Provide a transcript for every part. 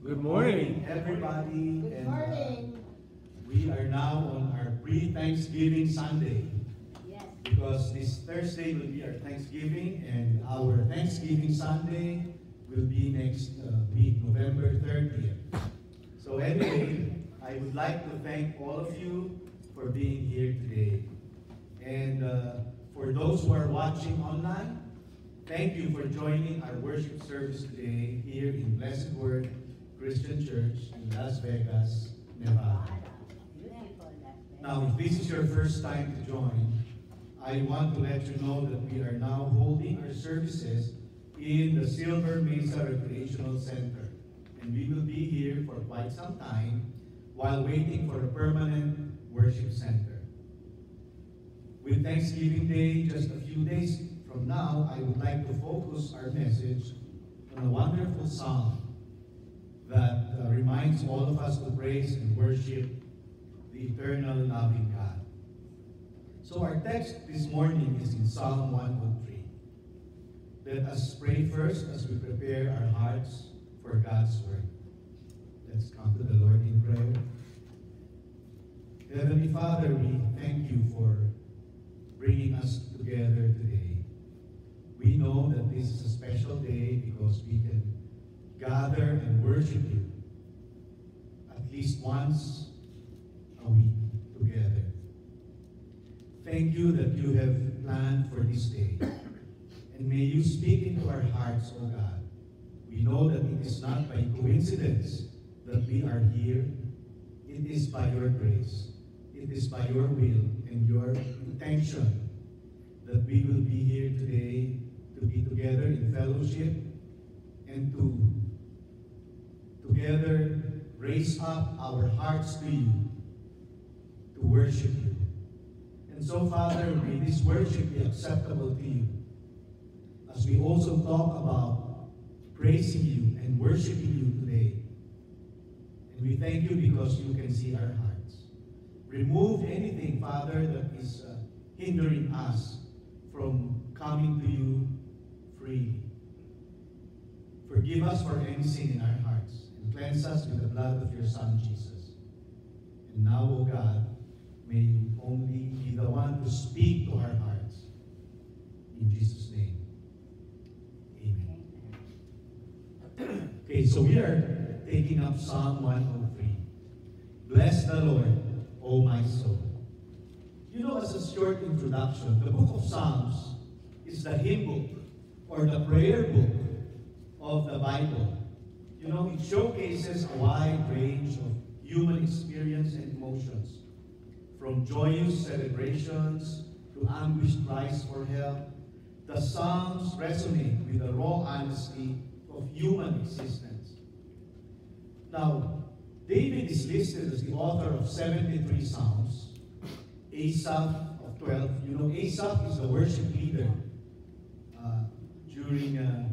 Good morning. Everybody. Good morning. We are now on our pre-Thanksgiving Sunday Yes. because this Thursday will be our Thanksgiving and our Thanksgiving Sunday will be next week, November 30th. So anyway, I would like to thank all of you for being here today. And for those who are watching online, thank you for joining our worship service today here in Blessed Word Christian Church in Las Vegas, Nevada. Beautiful. Now, if this is your first time to join, I want to let you know that we are now holding our services in the Silver Mesa Recreational Center. And we will be here for quite some time while waiting for a permanent worship center. With Thanksgiving Day just a few days from now, I would like to focus our message on a wonderful song that reminds all of us to praise and worship the eternal loving God. So our text this morning is in Psalm 103. Let us pray first as we prepare our hearts for God's word. Let's come to the Lord in prayer. Heavenly Father, we thank you for bringing us together today. We know that this is a special day because we can gather and worship you at least once a week together. Thank you that you have planned for this day. And may you speak into our hearts, O God. We know that it is not by coincidence that we are here. It is by your grace. It is by your will and your intention that we will be here today to be together in fellowship and to together raise up our hearts to you, to worship you. And so, Father, may this worship be acceptable to you as we also talk about praising you and worshiping you today. And we thank you because you can see our hearts. Remove anything, Father, that is hindering us from coming to you freely. Forgive us for any sin in our hearts and cleanse us with the blood of your Son, Jesus. And now, O God, may you only be the one to speak to our hearts. In Jesus' name, amen. Okay, so we are taking up Psalm 103. Bless the Lord, O my soul. You know, as a short introduction, the book of Psalms is the hymn book or the prayer book of the Bible. You know, it showcases a wide range of human experience and emotions, from joyous celebrations to anguished cries for help. The Psalms resonate with the raw honesty of human existence. Now, David is listed as the author of 73 Psalms. Asaph of 12. You know, Asaph is the worship leader during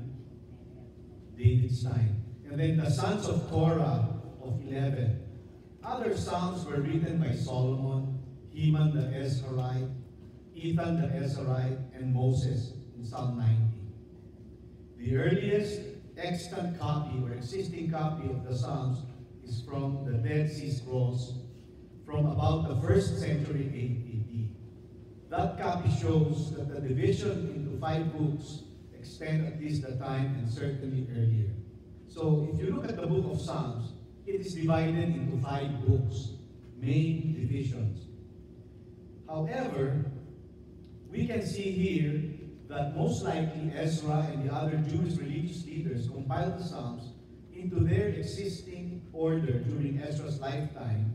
David's time. And then the sons of Korah of 11. Other Psalms were written by Solomon, Heman the Ezrahite, Ethan the Ezrahite, and Moses in Psalm 90. The earliest extant copy or existing copy of the Psalms is from the Dead Sea Scrolls from about the 1st century AD. That copy shows that the division into 5 books extend at least the time and certainly earlier. So if you look at the book of Psalms, it is divided into 5 books, main divisions. However, we can see here that most likely Ezra and the other Jewish religious leaders compiled the Psalms into their existing order during Ezra's lifetime.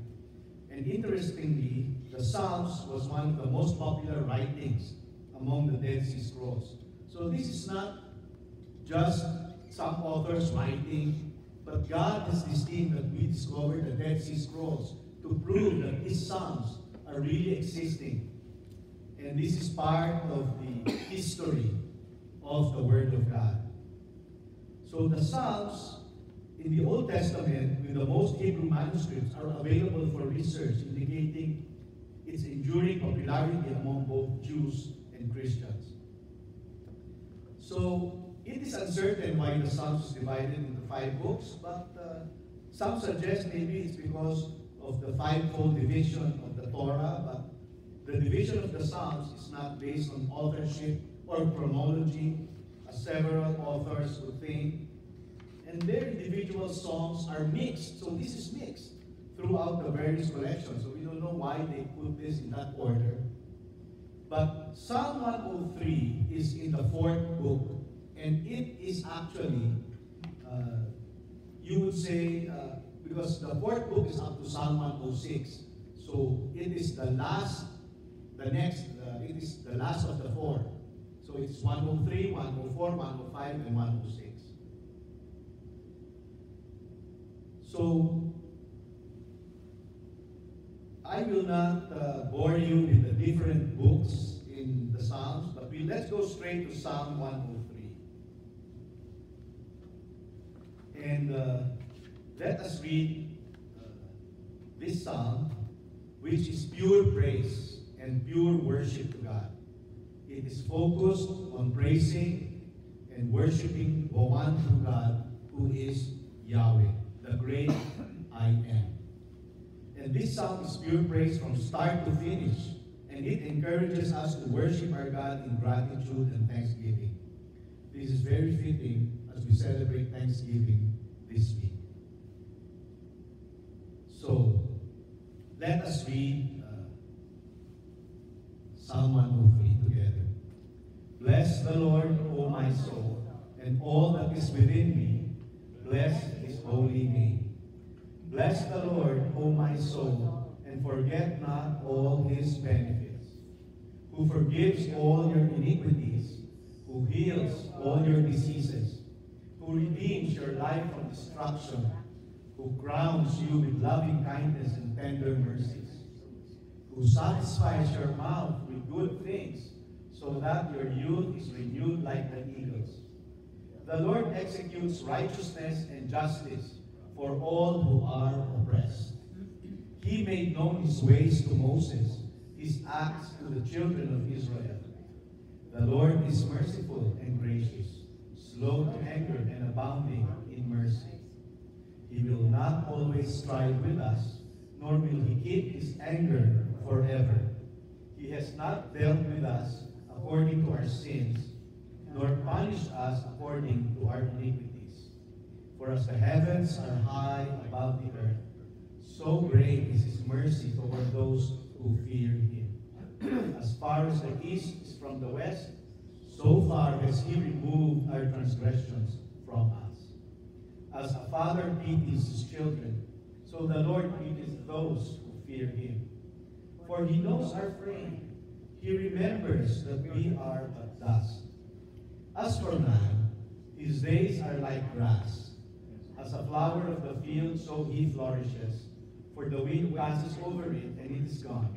And interestingly, the Psalms was one of the most popular writings among the Dead Sea Scrolls. So this is not just some authors writing, but God has destined that we discover the Dead Sea Scrolls to prove that these Psalms are really existing. And this is part of the history of the Word of God. So the Psalms in the Old Testament, with the most Hebrew manuscripts, are available for research, indicating its enduring popularity among both Jews and Christians. So it is uncertain why the Psalms is divided into 5 books, but Some suggest maybe it's because of the fivefold division of the Torah, but the division of the Psalms is not based on authorship or chronology, as several authors would think. And their individual songs are mixed, so this is mixed throughout the various collections. So we don't know why they put this in that order. But Psalm 103 is in the fourth book, and it is actually, you would say, because the fourth book is up to Psalm 106, so it is the last, it is the last of the four. So it's 103, 104, 105, and 106. So, I will not bore you with the different books in the Psalms, but let's go straight to Psalm 103. And let us read this psalm, which is pure praise and pure worship to God. It is focused on praising and worshiping the one true God who is Yahweh, the great I am. And this psalm is pure praise from start to finish, and it encourages us to worship our God in gratitude and thanksgiving. This is very fitting as we celebrate Thanksgiving this week. So, let us read Psalm 103 together. Bless the Lord, O my soul, and all that is within me. Bless his holy name. Bless the Lord, O my soul, and forget not all his benefits, who forgives all your iniquities, who heals all your diseases, who redeems your life from destruction, who crowns you with loving kindness and tender mercies, who satisfies your mouth with good things, so that your youth is renewed like the eagles. The Lord executes righteousness and justice for all who are oppressed. He made known his ways to Moses, his acts to the children of Israel. The Lord is merciful and gracious, slow to anger and abounding in mercy. He will not always strive with us, nor will he keep his anger forever. He has not dealt with us according to our sins, nor punished us according to our iniquities. For as the heavens are high above the earth, so great is his mercy toward those who fear him. As far as the east is from the west, so far has he removed our transgressions from us. As a father pities his children, so the Lord pities those who fear him. For he knows our frame. He remembers that we are but dust. As for man, his days are like grass. As a flower of the field, so he flourishes. For the wind passes over it, and it is gone,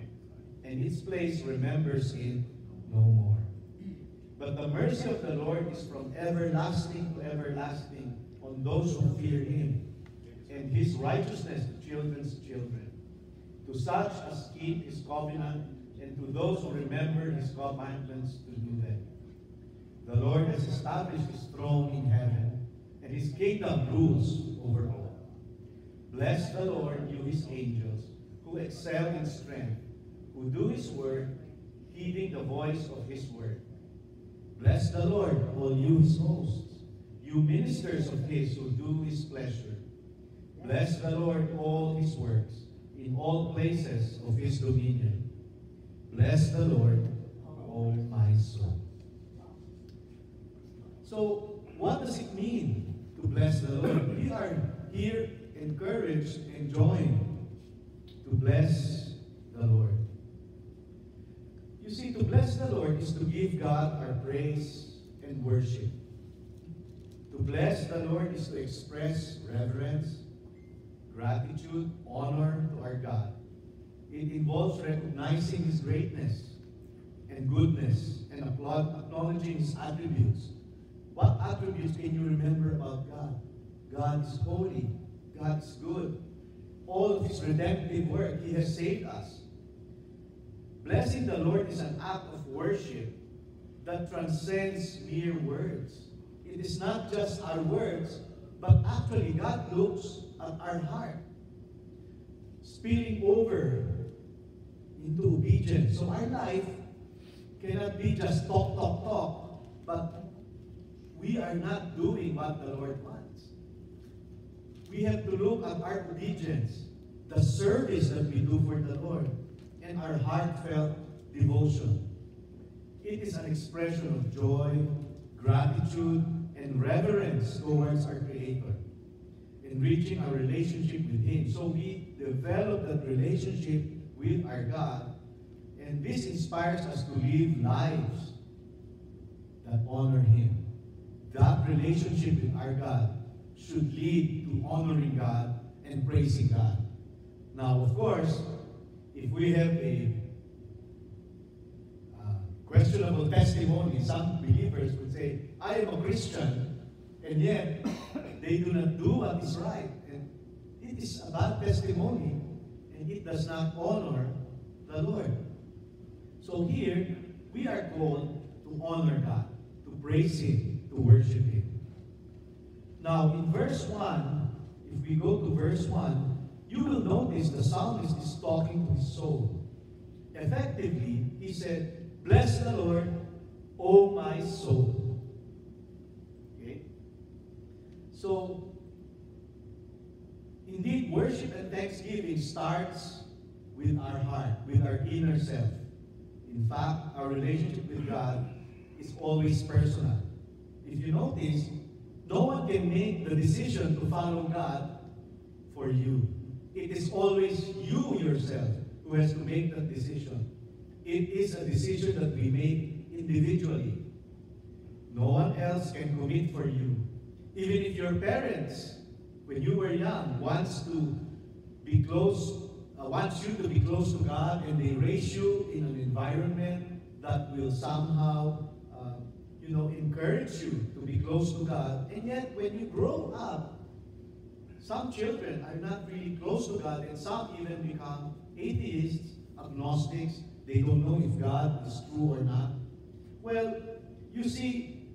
and its place remembers it no more. But the mercy of the Lord is from everlasting to everlasting on those who fear him, and his righteousness to children's children, to such as keep his covenant, and to those who remember his commandments to do them. The Lord has established his throne in heaven, and his kingdom rules over all. Bless the Lord, you his angels, who excel in strength, who do his work, heeding the voice of his word. Bless the Lord, all you his hosts, you ministers of his who do his pleasure. Bless the Lord, all his works, in all places of his dominion. Bless the Lord, O my soul. So, what does it mean to bless the Lord? We are here encouraged and joined to bless the Lord. You see, to bless the Lord is to give God our praise and worship. To bless the Lord is to express reverence, gratitude, honor to our God. It involves recognizing his greatness and goodness and acknowledging his attributes. What attributes can you remember about God? God is holy. God is good. All of his redemptive work, he has saved us. Blessing the Lord is an act of worship that transcends mere words. It is not just our words, But actually, God looks at our heart, spilling over into obedience. So our life cannot be just talk, talk, talk, but we are not doing what the Lord wants. We have to look at our obedience, the service that we do for the Lord, and our heartfelt devotion. It is an expression of joy, gratitude, and reverence towards our Creator, enriching our relationship with Him. So we develop that relationship with our God, and this inspires us to live lives that honor Him. That relationship with our God should lead to honoring God and praising God. Now, of course, if we have a questionable testimony, some believers would say, I am a Christian, and yet they do not do what is right. And it is a bad testimony, and it does not honor the Lord. So here, we are called to honor God, to praise Him, to worship Him. Now, in verse 1, if we go to verse 1, you will notice the psalmist is talking to his soul. Effectively, he said, bless the Lord, O my soul. Okay? So, indeed, worship and thanksgiving starts with our heart, with our inner self. In fact, our relationship with God is always personal. If you notice, no one can make the decision to follow God for you. It is always you yourself who has to make that decision. It is a decision that we make individually. No one else can commit for you. Even if your parents, when you were young, wants you to be close to God, and they raise you in an environment that will somehow, encourage you to be close to God. And yet, when you grow up, some children are not really close to God, and some even become atheists, agnostics. They don't know if God is true or not. Well, you see,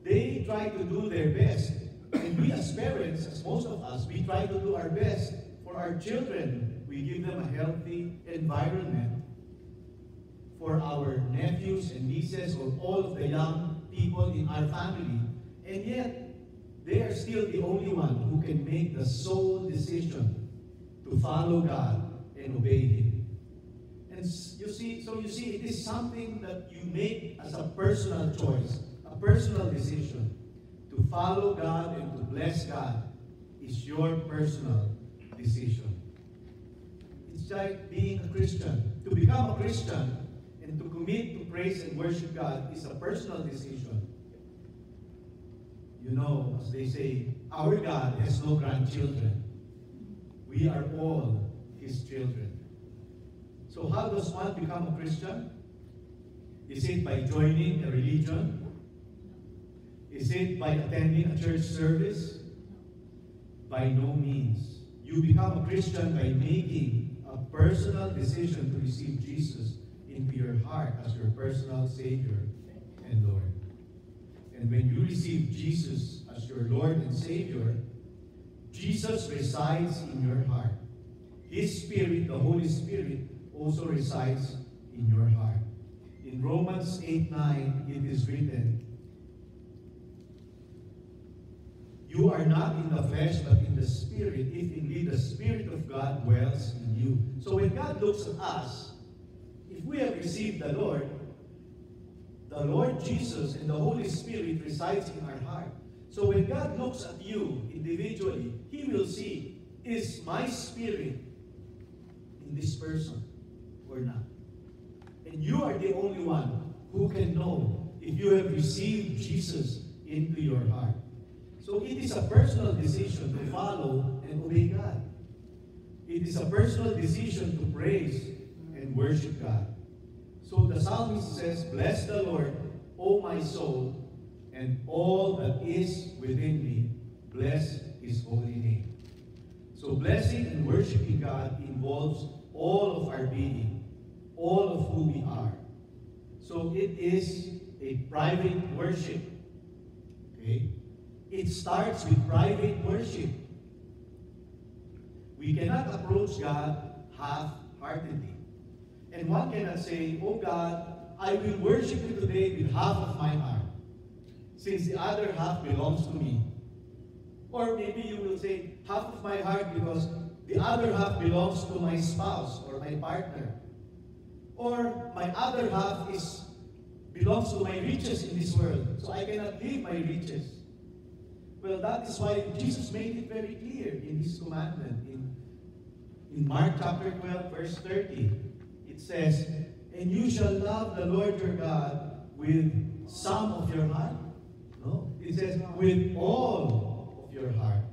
they try to do their best. And we as parents, as most of us, we try to do our best for our children. We give them a healthy environment for our nephews and nieces or all of the young people in our family. And yet, they are still the only one who can make the sole decision to follow God and obey Him. And you see, it is something that you make as a personal choice, a personal decision. To follow God and to bless God is your personal decision. It's like being a Christian. To become a Christian and to commit to praise and worship God is a personal decision. You know, as they say, our God has no grandchildren. We are all His children. So how does one become a Christian? Is it by joining a religion? Is it by attending a church service? By no means. You become a Christian by making a personal decision to receive Jesus into your heart as your personal Savior and Lord. And when you receive Jesus as your Lord and Savior, Jesus resides in your heart. His Spirit, the Holy Spirit, also resides in your heart. In Romans 8:9, it is written, you are not in the flesh, but in the Spirit, if indeed the Spirit of God dwells in you. So when God looks at us, if we have received the Lord Jesus and the Holy Spirit resides in our heart. So when God looks at you individually, He will see, is my spirit in this person or not? And you are the only one who can know if you have received Jesus into your heart. So it is a personal decision to follow and obey God. It is a personal decision to praise and worship God. So the psalmist says, bless the Lord, O my soul, and all that is within me, bless His holy name. So blessing and worshiping God involves all of our being, all of who we are. So it is a private worship. Okay? It starts with private worship. We cannot approach God half-heartedly. And one cannot say, "Oh God, I will worship you today with half of my heart, since the other half belongs to me." Or maybe you will say, "Half of my heart because the other half belongs to my spouse or my partner." Or my other half belongs to my riches in this world, so I cannot leave my riches. Well, that is why Jesus made it very clear in His commandment. In Mark chapter 12, verse 30, it says, "And you shall love the Lord your God with some of your heart." No, it says, "with all of your heart,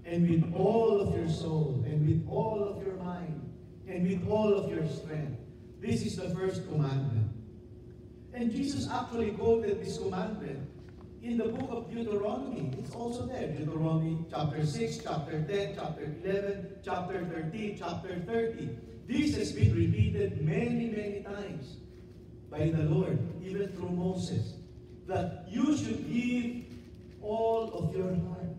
and with all of your soul, and with all of your mind, and with all of your strength." This is the first commandment. And Jesus actually quoted this commandment in the book of Deuteronomy. It's also there. Deuteronomy chapter 6, chapter 10, chapter 11, chapter 13, chapter 30. This has been repeated many, many times by the Lord, even through Moses, that you should give all of your heart.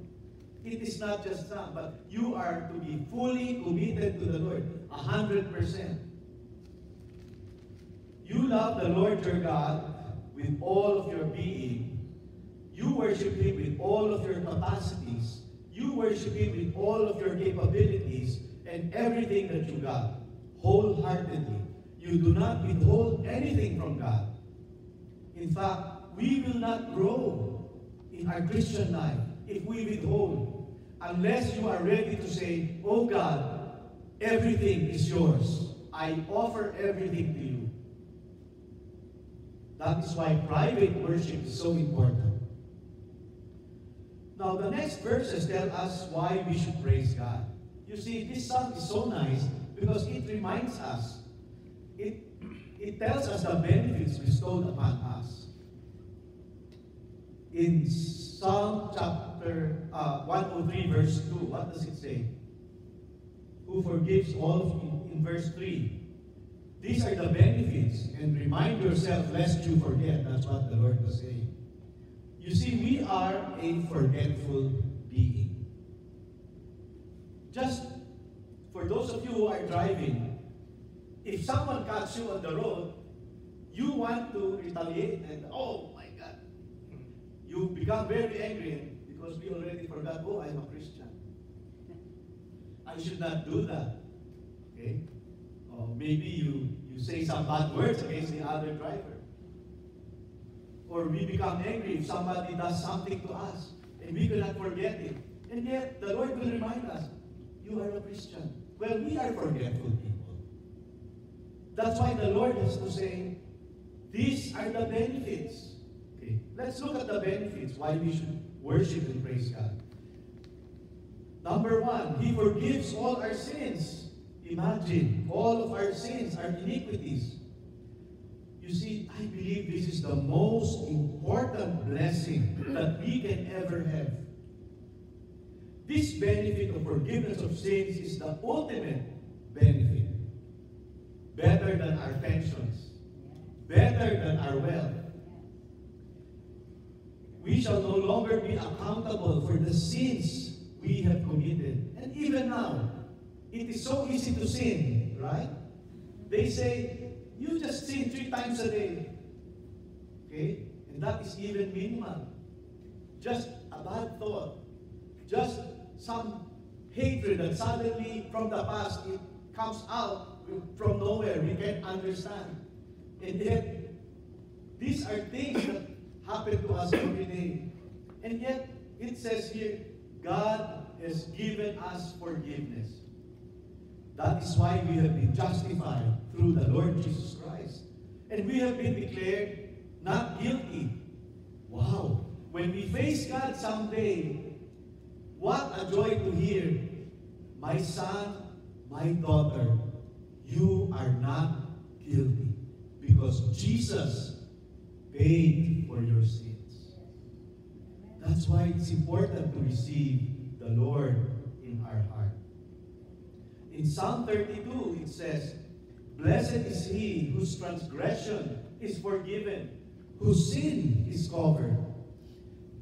It is not just some, but you are to be fully committed to the Lord, 100%. You love the Lord your God with all of your being. You worship Him with all of your capacities. You worship Him with all of your capabilities and everything that you got, wholeheartedly. You do not withhold anything from God. In fact, we will not grow in our Christian life if we withhold, unless you are ready to say, "Oh God, everything is yours. I offer everything to you." That is why private worship is so important. Now, the next verses tell us why we should praise God. You see, this song is so nice because it reminds us. It tells us the benefits bestowed upon us. In Psalm chapter 103, verse 2, what does it say? "Who forgives all of you," in verse 3. These are the benefits, and remind yourself lest you forget. That's what the Lord was saying. You see, we are a forgetful being. Just for those of you who are driving, if someone cuts you on the road, you want to retaliate and, "Oh my God." You become very angry because we already forgot, "Oh, I'm a Christian. I should not do that." Okay? Or maybe you say some bad words against the other driver. Or we become angry if somebody does something to us and we cannot forget it. And yet, the Lord will remind us, "You are a Christian." Well, we are forgetful people. That's why the Lord has to say, these are the benefits. Okay, let's look at the benefits, why we should worship and praise God. Number one, He forgives all our sins. Imagine, all of our sins, our iniquities. You see, I believe this is the most important blessing that we can ever have. This benefit of forgiveness of sins is the ultimate benefit. Better than our pensions. Better than our wealth. We shall no longer be accountable for the sins we have committed. And even now, it is so easy to sin, right? They say, "You just sin 3 times a day." Okay? And that is even minimal. Just a bad thought. Just some hatred that suddenly from the past, it comes out from nowhere. We can't understand. And yet, these are things that happen to us every day. And yet, it says here, God has given us forgiveness. That is why we have been justified through the Lord Jesus Christ. And we have been declared not guilty. Wow! When we face God someday, what a joy to hear, "My son, my daughter, you are not guilty because Jesus paid for your sins." That's why it's important to receive the Lord in our heart. In Psalm 32, it says, "Blessed is he whose transgression is forgiven, whose sin is covered.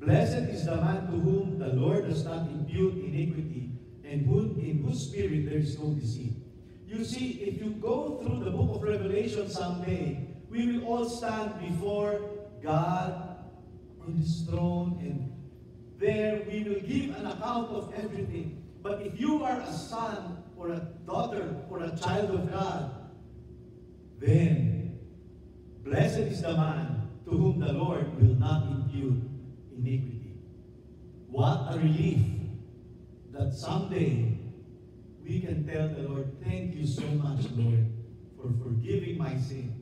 Blessed is the man to whom the Lord does not impute iniquity, and in whose spirit there is no deceit. You see, if you go through the book of Revelation someday, we will all stand before God on His throne, and there we will give an account of everything. But if you are a son or a daughter or a child of God, then blessed is the man to whom the Lord will not impute iniquity. What a relief that someday we can tell the Lord, thank you so much, Lord, for forgiving my sin.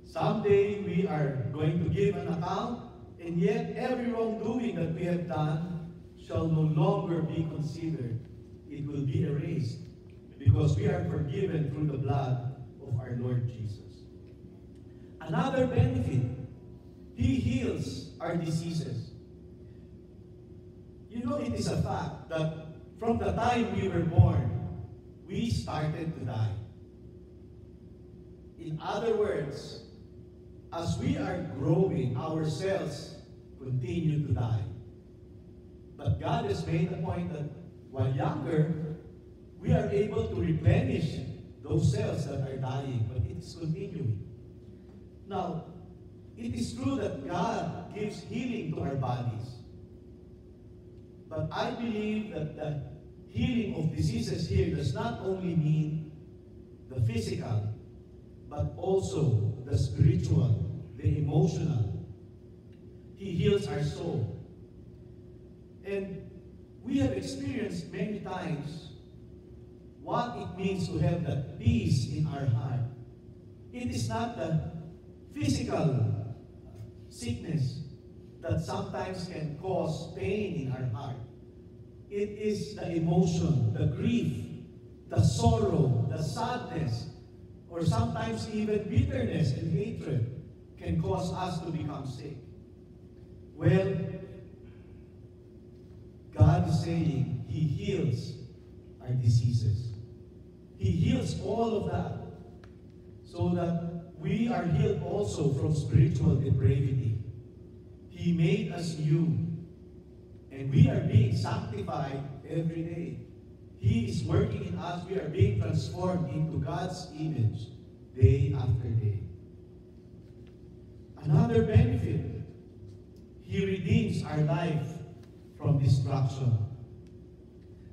Someday we are going to give an account, and yet every wrongdoing that we have done shall no longer be considered. It will be erased because we are forgiven through the blood of our Lord Jesus. Another benefit, He heals our diseases. You know, it is a fact that from the time we were born, we started to die. In other words, as we are growing, our cells continue to die. But God has made a point that while younger, we are able to replenish those cells that are dying, but it is continuing. Now, it is true that God gives healing to our bodies. But I believe that the healing of diseases here does not only mean the physical, but also the spiritual, the emotional. He heals our soul. And we have experienced many times what it means to have that peace in our heart. It is not the physical sickness that sometimes can cause pain in our heart. It is the emotion, the grief, the sorrow, the sadness, or sometimes even bitterness and hatred can cause us to become sick. Well, God is saying He heals our diseases. He heals all of that so that we are healed also from spiritual depravity. He made us new, and we are being sanctified every day. He is working in us. We are being transformed into God's image day after day. Another benefit, He redeems our life from destruction.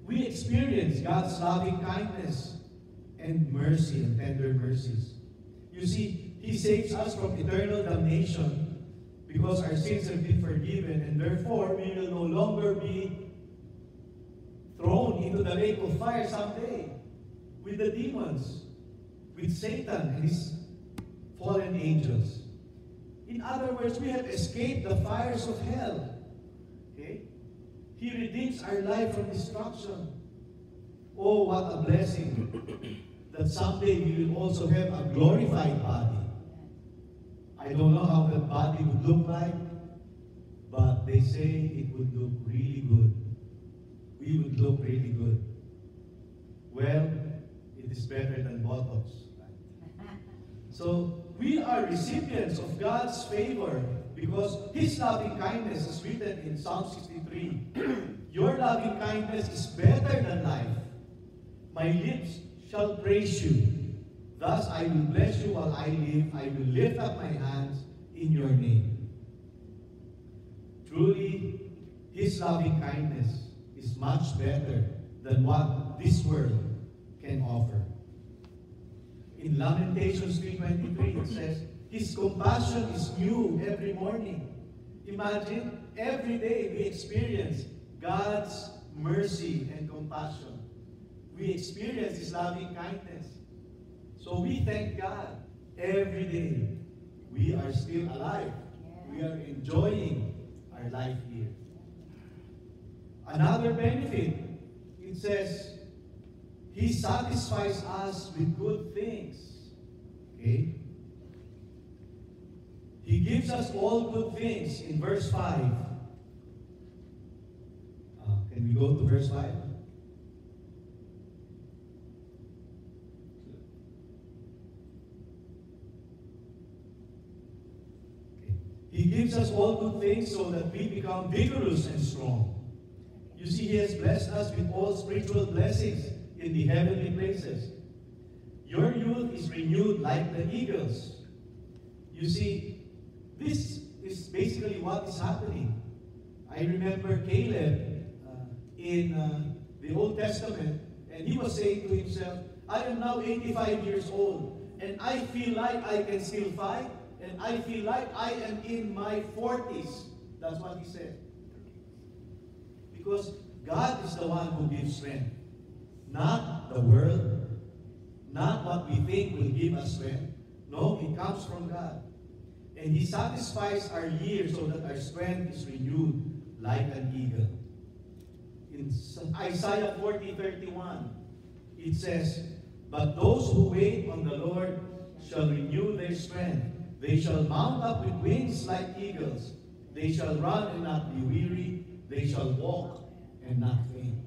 We experience God's loving kindness and mercy and tender mercies. You see, He saves us from eternal damnation because our sins have been forgiven, and therefore we will no longer be thrown into the lake of fire someday with the demons, with Satan and his fallen angels. In other words, we have escaped the fires of hell. Okay? He redeems our life from destruction. Oh, what a blessing that someday we will also have a glorified body. I don't know how that body would look like, but they say it would look really good. We would look really good. Well, it is better than Botox. So, we are recipients of God's favor because His loving kindness is written in Psalm 63. Your loving kindness is better than life. My lips shall praise you. Thus I will bless you while I live. I will lift up my hands in your name. Truly, His loving kindness is much better than what this world can offer. In Lamentations 3:23, it says, His compassion is new every morning. Imagine, every day we experience God's mercy and compassion. We experience His loving kindness. So we thank God every day. We are still alive. We are enjoying our life here. Another benefit, it says, He satisfies us with good things. Okay? He gives us all good things in verse 5. Can we go to verse 5? He gives us all good things so that we become vigorous and strong. You see, He has blessed us with all spiritual blessings in the heavenly places. Your youth is renewed like the eagles. You see, this is basically what is happening. I remember Caleb in the Old Testament, and he was saying to himself, I am now 85 years old, and I feel like I can still fight, and I feel like I am in my 40s. That's what he said. Because God is the one who gives strength, not the world, not what we think will give us strength. No, it comes from God. And He satisfies our years so that our strength is renewed like an eagle. In Isaiah 40:31, it says, But those who wait on the Lord shall renew their strength. They shall mount up with wings like eagles. They shall run and not be weary. They shall walk and not faint.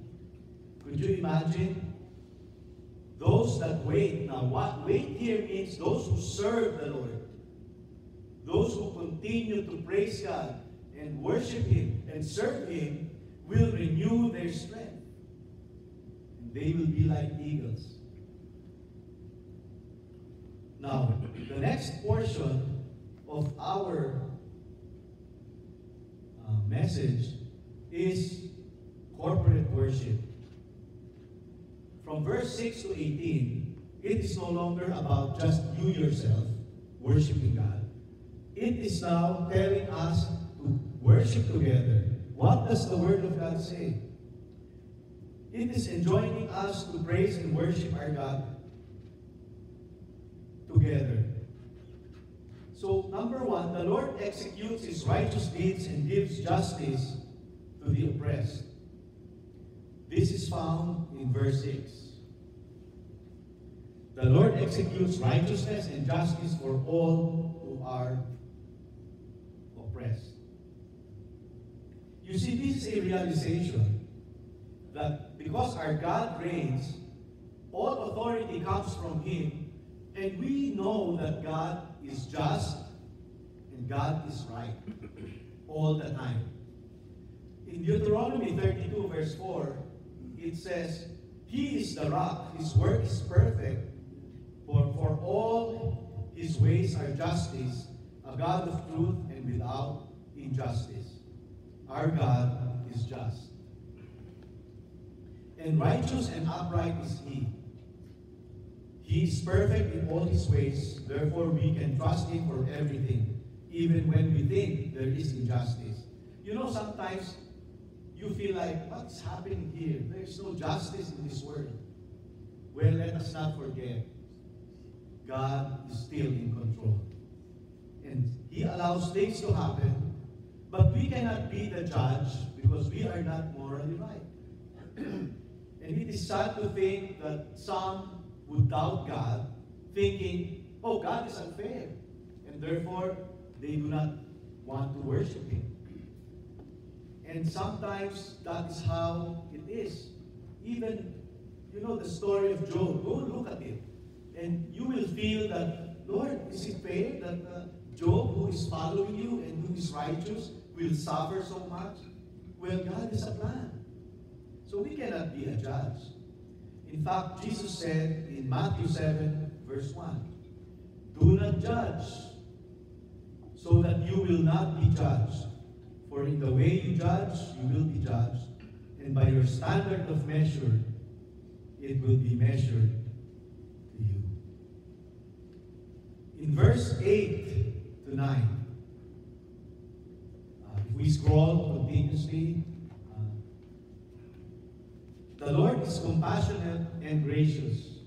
Could you imagine? Those that wait. Now, what wait here means those who serve the Lord. Those who continue to praise God and worship Him and serve Him will renew their strength. And they will be like eagles. Now, the next portion of our message is corporate worship. From verse 6 to 18, it is no longer about just you yourself worshiping God. It is now telling us to worship together. What does the Word of God say? It is enjoining us to praise and worship our God together. So, number one, the Lord executes His righteous deeds and gives justice to the oppressed. This is found in verse 6. The Lord executes righteousness and justice for all who are oppressed. You see, this is a realization that because our God reigns, all authority comes from Him, and we know that God is just and God is right all the time. In Deuteronomy 32 verse 4, it says, He is the rock, His work is perfect, for all His ways are justice, a God of truth and without injustice. Our God is just. And righteous and upright is He. He is perfect in all His ways, therefore we can trust Him for everything, even when we think there is injustice. You know, sometimes you feel like, what's happening here? There's no justice in this world. Well, let us not forget, God is still in control. And He allows things to happen, but we cannot be the judge because we are not morally right. And it is sad to think that some would doubt God, thinking, oh, God is unfair, and therefore they do not want to worship Him. And sometimes that is how it is. Even, you know, the story of Job, go look at it, and you will feel that, Lord, is it fair that Job, who is following you and who is righteous, will suffer so much? Well, God has a plan. So we cannot be a judge. In fact, Jesus said in Matthew 7, verse 1, do not judge, so that you will not be judged. For in the way you judge, you will be judged, and by your standard of measure, it will be measured to you. In verse 8 to 9, if we scroll continuously, the Lord is compassionate and gracious,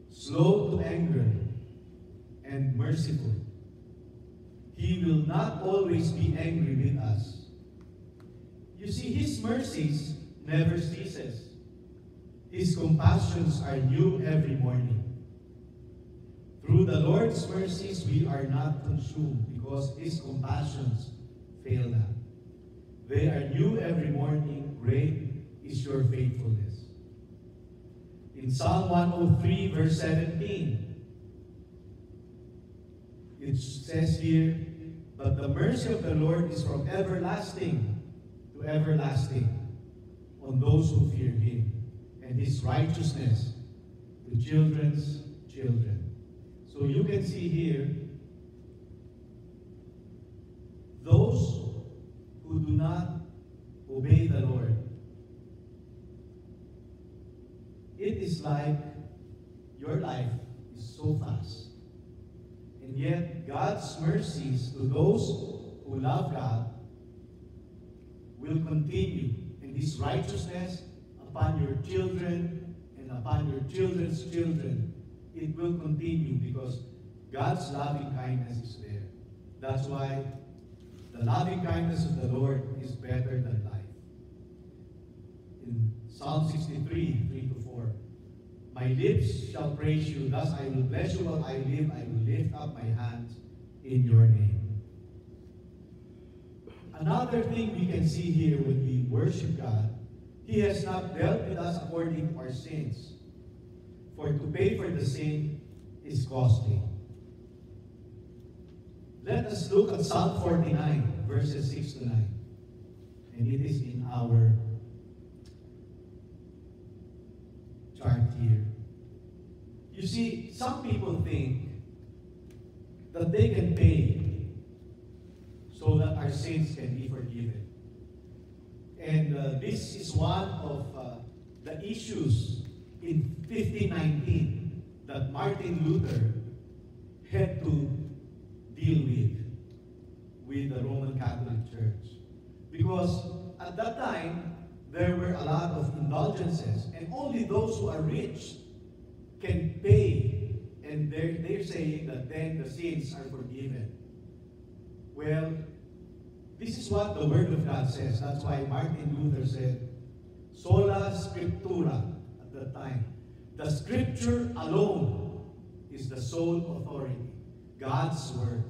slow to anger, and merciful. He will not always be angry with us. You see, His mercies never ceases. His compassions are new every morning. Through the Lord's mercies we are not consumed because His compassions fail not. They are new every morning. Great is your faithfulness. In Psalm 103 verse 17, it says here, But the mercy of the Lord is from everlasting to everlasting on those who fear him, and his righteousness to children's children. So you can see here, those who do not obey the Lord, it is like your life is so fast. And yet, God's mercies to those who love God will continue, and his righteousness upon your children and upon your children's children, it will continue because God's loving kindness is there. That's why the loving kindness of the Lord is better than life. In Psalm 63, 3-4, my lips shall praise you, thus I will bless you while I live, I will lift up my hands in your name. Another thing we can see here when we worship God, he has not dealt with us according to our sins. For to pay for the sin is costly. Let us look at Psalm 49, verses 6-9. And it is in our chart here. You see, some people think that they can pay so that our sins can be forgiven. And this is one of the issues in 1519 that Martin Luther had to deal with the Roman Catholic Church. Because at that time, there were a lot of indulgences, and only those who are rich can pay. And they're saying that then the sins are forgiven. Well, this is what the Word of God says. That's why Martin Luther said, sola scriptura at that time. The Scripture alone is the sole authority. God's Word.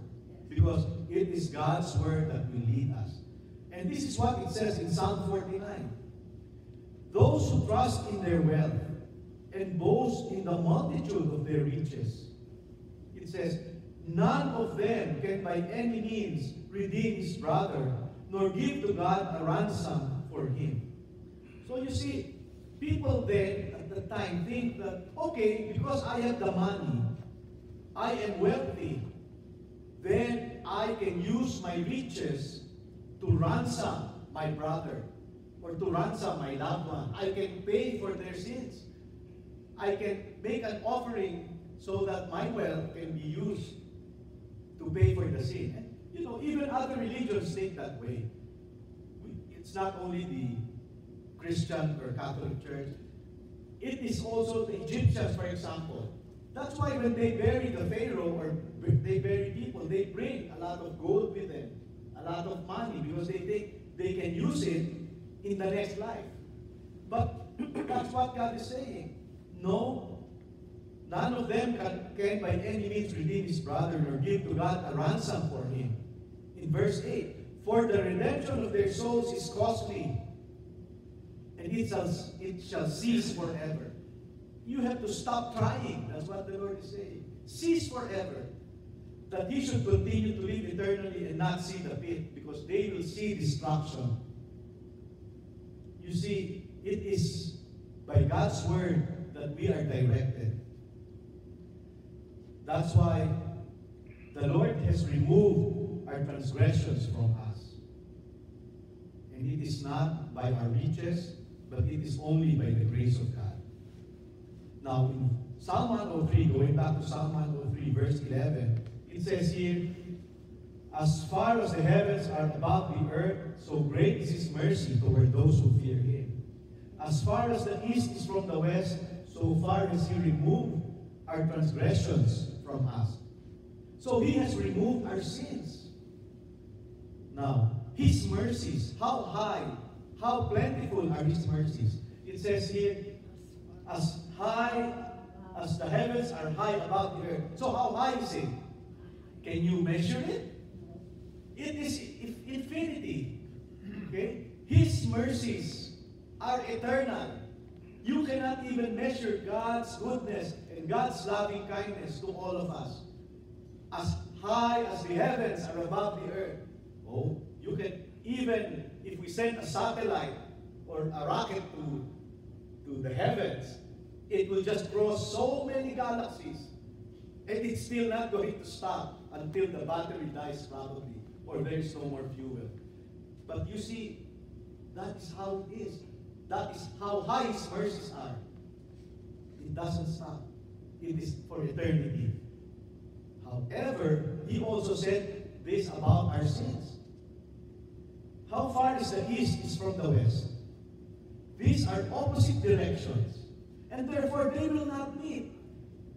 Because it is God's Word that will lead us. And this is what it says in Psalm 49. Those who trust in their wealth and boast in the multitude of their riches. It says, none of them can by any means redeem his brother, nor give to God a ransom for him. So you see, people then at the time think that, okay, because I have the money, I am wealthy, then I can use my riches to ransom my brother or to ransom my loved one. I can pay for their sins. I can make an offering so that my wealth can be used to pay for the sin. And, you know, even other religions think that way. It's not only the Christian or Catholic Church. It is also the Egyptians, for example. That's why when they bury the Pharaoh or they bury people, they bring a lot of gold with them, a lot of money, because they think they can use it in the next life. But that's what God is saying. No, none of them can by any means redeem his brother nor give to God a ransom for him. In verse 8, for the redemption of their souls is costly, and it shall cease forever. You have to stop trying. That's what the Lord is saying. Cease forever. That he should continue to live eternally and not see the pit, because they will see destruction. You see, it is by God's word that we are directed. That's why the Lord has removed our transgressions from us. And it is not by our riches, but it is only by the grace of God. Now, in Psalm 103, going back to Psalm 103, verse 11, it says here, as far as the heavens are above the earth, so great is his mercy toward those who fear him. As far as the east is from the west, so far has he removed our transgressions from us. So he has removed our sins. Now, his mercies, how high, how plentiful are his mercies. It says here, as high as the heavens are high above the earth. So how high is it? Can you measure it? It is infinity. Okay? His mercies are eternal. You cannot even measure God's goodness and God's loving kindness to all of us. As high as the heavens are above the earth. Oh, you can, even if we send a satellite or a rocket to the heavens, it will just cross so many galaxies. And it's still not going to stop until the battery dies probably, or there is no more fuel. But you see, that is how it is. That is how high His mercies are. It doesn't stop. It is for eternity. However, He also said this about our sins. How far is the east is from the west? These are opposite directions, and therefore they will not meet.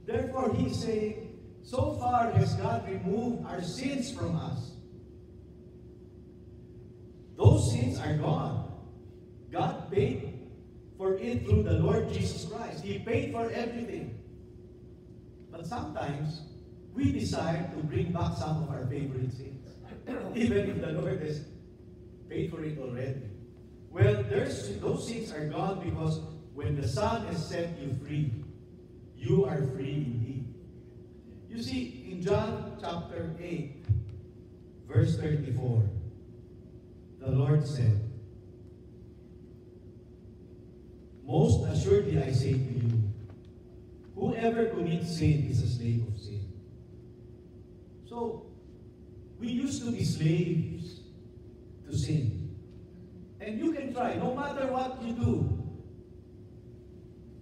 Therefore, He's saying, so far has God removed our sins from us. Those sins are gone. God paid for it through the Lord Jesus Christ. He paid for everything. But sometimes, we desire to bring back some of our favorite sins, even if the Lord has paid for it already. Well, those sins are gone because when the Son has set you free, you are free indeed. You see, in John chapter 8, verse 34, the Lord said, most assuredly I say to you, whoever commits sin is a slave of sin. So, we used to be slaves to sin. And you can try, no matter what you do.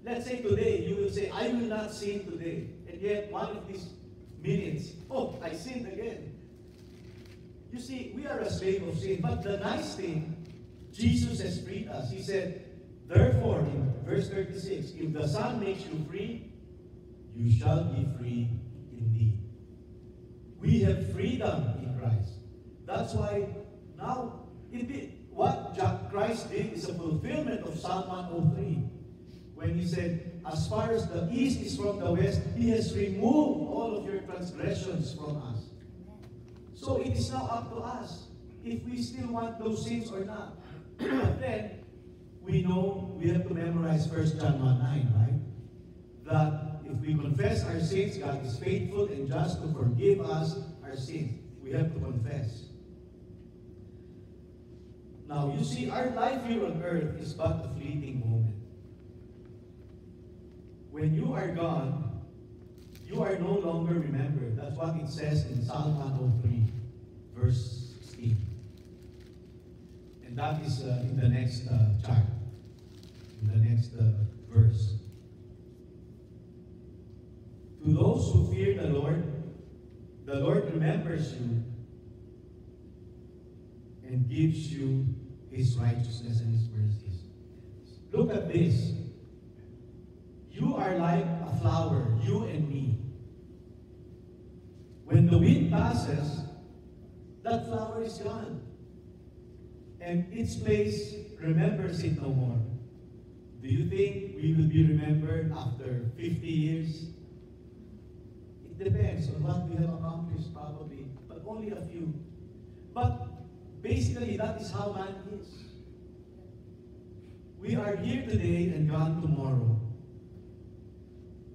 Let's say today, you will say, I will not sin today. And yet, one of these minutes, oh, I sinned again. You see, we are a slave of sin. But the nice thing, Jesus has freed us. He said, therefore, in verse 36, if the Son makes you free, you shall be free indeed. We have freedom in Christ. That's why now, what Christ did is a fulfillment of Psalm 103. When He said, as far as the east is from the west, He has removed all of your transgressions from us. So it is now up to us if we still want those sins or not. But then, we know we have to memorize 1 John 1:9, right? That if we confess our sins, God is faithful and just to forgive us our sins. We have to confess. Now, you see, our life here on earth is but a fleeting moment. When you are gone, you are no longer remembered. That's what it says in Psalm 103, verse 16. And that is in the next chart, in the next verse. To those who fear the Lord remembers you and gives you His righteousness and His mercies. Look at this. You are like a flower, you and me. When the wind passes, that flower is gone. And its place remembers it no more. Do you think we will be remembered after 50 years? It depends on what we have accomplished probably, but only a few. But basically, that is how man is. We are here today and gone tomorrow.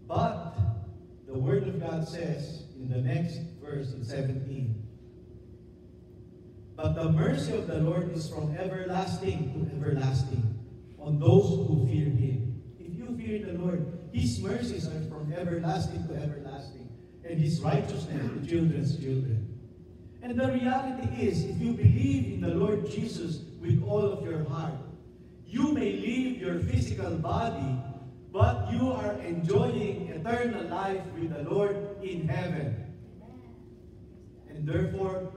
But the Word of God says in the next verse, in 17, but the mercy of the Lord is from everlasting to everlasting on those who fear Him. If you fear the Lord, His mercies are from everlasting to everlasting, and His righteousness to children's children. And the reality is, if you believe in the Lord Jesus with all of your heart, you may leave your physical body, but you are enjoying eternal life with the Lord in heaven. And therefore,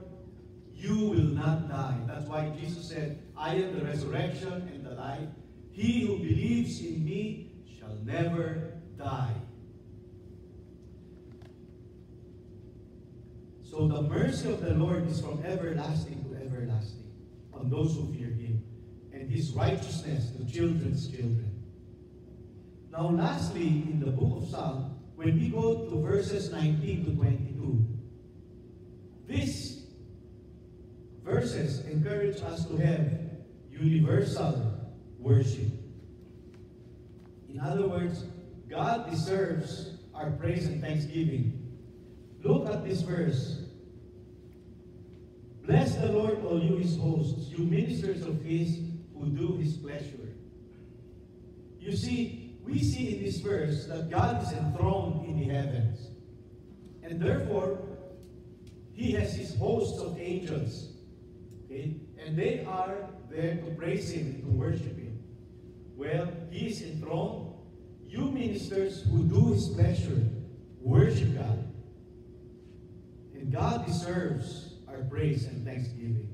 you will not die. That's why Jesus said, I am the resurrection and the life. He who believes in me shall never die. So the mercy of the Lord is from everlasting to everlasting on those who fear Him, and His righteousness to children's children. Now lastly, in the book of Psalms, when we go to verses 19 to 22, these verses encourage us to have universal worship. In other words, God deserves our praise and thanksgiving. Look at this verse Bless the Lord, all you his hosts, you ministers of his who do his pleasure. You see, we see in this verse that God is enthroned in the heavens. And therefore, he has his hosts of angels. Okay? And they are there to praise him and to worship him. Well, he is enthroned. You ministers who do his pleasure, worship God. And God deserves our praise and thanksgiving.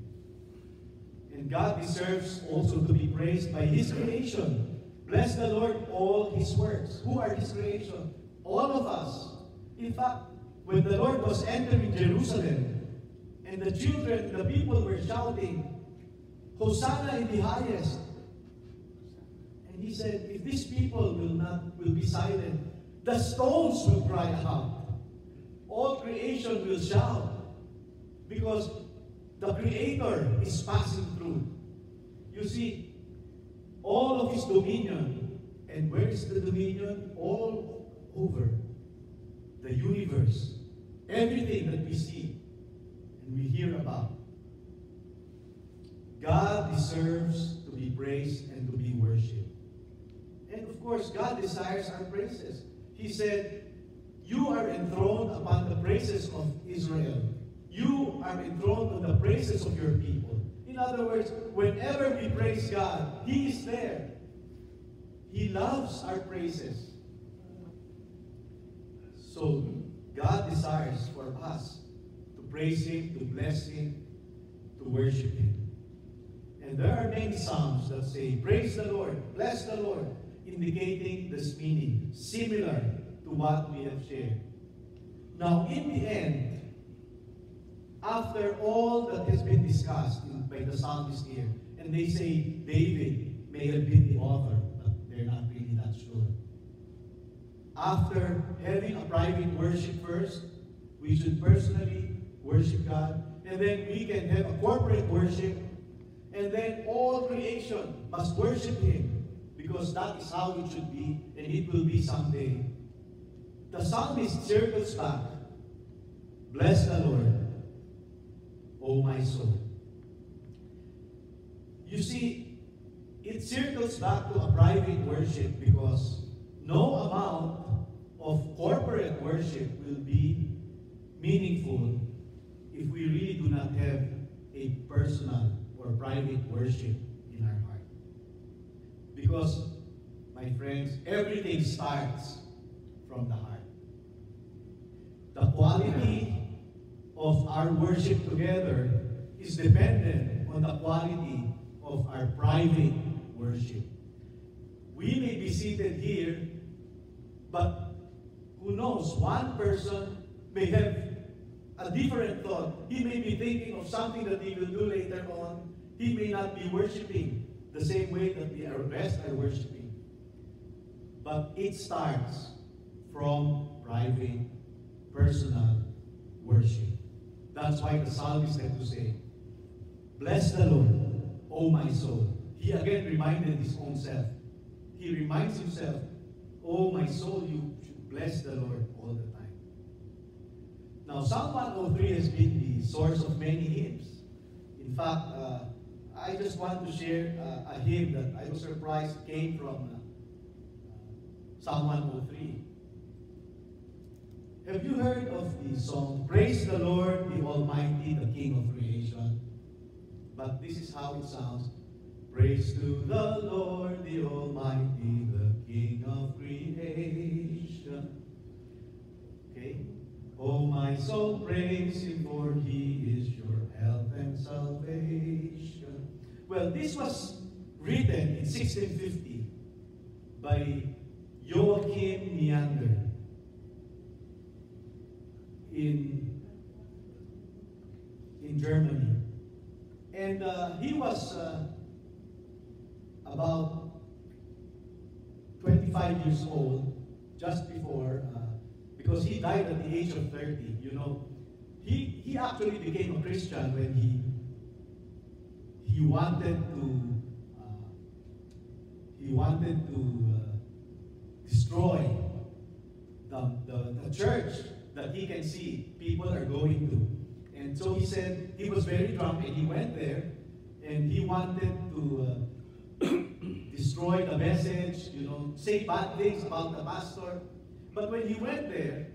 And God deserves also to be praised by his creation. Bless the Lord, all his works. Who are his creation? All of us. In fact, when the Lord was entering Jerusalem, and the children, the people were shouting, Hosanna in the highest. And he said, if these people will be silent, the stones will cry out. All creation will shout. Because the Creator is passing through. You see, all of his dominion, and where is the dominion? All over the universe. Everything that we see and we hear about. God deserves to be praised and to be worshipped. And of course, God desires our praises. He said, you are enthroned upon the praises of Israel. You are enthroned on the praises of your people. In other words, whenever we praise God, he is there. He loves our praises. So, God desires for us to praise him, to bless him, to worship him. And there are many psalms that say, praise the Lord, bless the Lord, indicating this meaning, similar to what we have shared. Now, in the end, after all that has been discussed by the psalmist here, and they say David may have been the author, but they're not really that sure. After having a private worship first, we should personally worship God, and then we can have a corporate worship, and then all creation must worship him, because that is how it should be, and it will be someday. The psalmist circles back, bless the Lord, O my soul. You see, it circles back to a private worship because no amount of corporate worship will be meaningful if we really do not have a personal or private worship in our heart. Because, my friends, everything starts from the heart. The quality of our worship together is dependent on the quality of our private worship. We may be seated here, but who knows, one person may have a different thought. He may be thinking of something that he will do later on. He may not be worshiping the same way that the rest are worshiping. But it starts from private, personal worship. That's why the psalmist had to say, bless the Lord, O my soul. He again reminded his own self. He reminds himself, oh my soul, you should bless the Lord all the time. Now, Psalm 103 has been the source of many hymns. In fact, I just want to share a hymn that I was surprised came from Psalm 103. Have you heard of the song, Praise the Lord, the Almighty, the King of Creation? But this is how it sounds. Praise to the Lord, the Almighty, the King of Creation. Okay? Oh, my soul, praise him, for he is your health and salvation. Well, this was written in 1650 by Joachim Neander in Germany. And he was about 25 years old, just before, because he died at the age of 30. You know, he actually became a Christian when he wanted to destroy the church that he can see people are going to. And so he said he was very drunk and he went there and he wanted to destroy the message, say bad things about the pastor. But when he went there,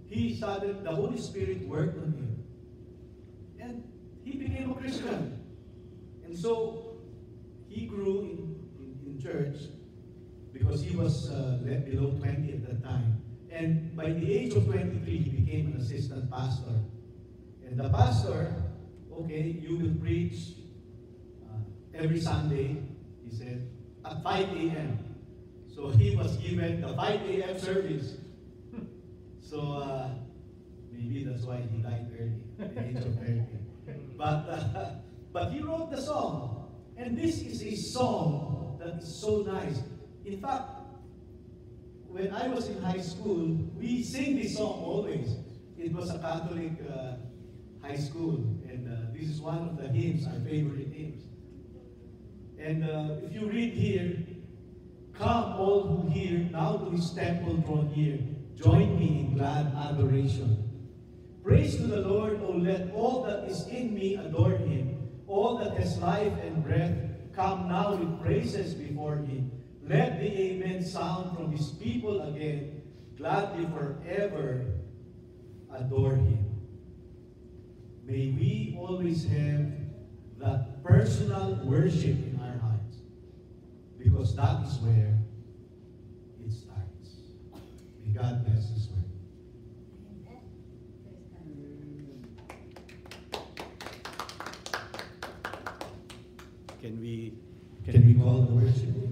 he started, the Holy Spirit worked on him. And he became a Christian. And so he grew in church because he was below 20 at that time. And by the age of 23, he became an assistant pastor. And the pastor, okay, you will preach every Sunday, he said, at 5 a.m. So he was given the 5 a.m. service. So maybe that's why he died early, at the age of 30. But he wrote the song. And this is a song that is so nice. In fact, when I was in high school, we sing this song always. It was a Catholic high school, and this is one of the hymns, our favorite hymns. And if you read here, come all who hear, now to his temple draw near, join me in glad adoration. Praise to the Lord, oh let all that is in me adore him. All that has life and breath, come now with praises before him. Let the amen sound from his people again, gladly forever adore him. May we always have that personal worship in our hearts, because that is where it starts. May God bless his word. Can we call the worship?